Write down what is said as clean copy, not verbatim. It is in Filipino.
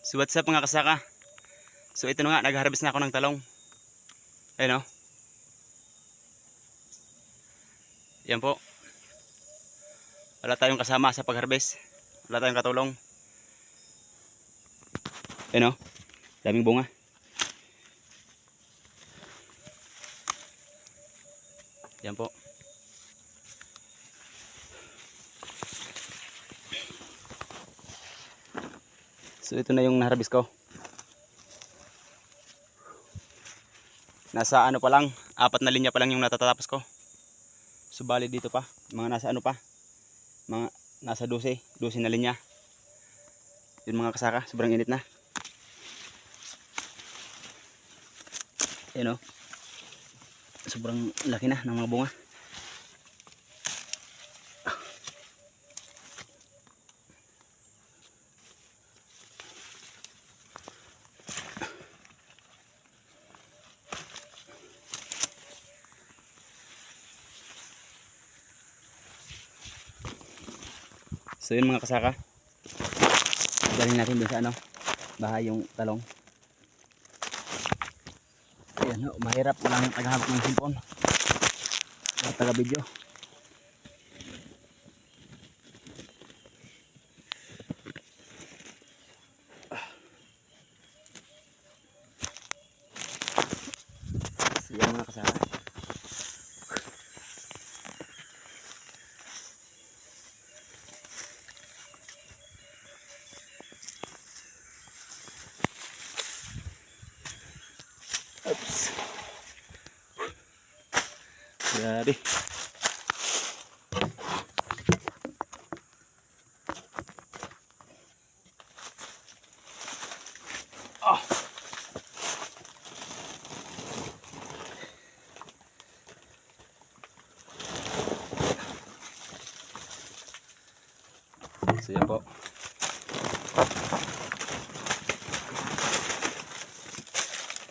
So what's up mga kasaka? So ito na nga, nag-harvest na ako ng talong. Ayun o. Yan po. Wala tayong kasama sa pag-harvest. Wala tayong katulong. Ayun o. Daming bunga. Yan po. So ito na yung na-harvest ko. Nasa ano pa lang, 4 na linya pa lang yung natatapos ko. Subali dito pa, mga nasa ano pa, mga nasa 12 na linya. Yun mga kasaka, sobrang init na. Ayan o, sobrang laki na ng mga bunga. So yun mga kasaka, galing natin dun sa ano, bahay yung talong. Ayan o, mahirap lang tagahawak ng cellphone at taga video. So yan mga kasaka. Oops. Grabe. Oh. So yan po.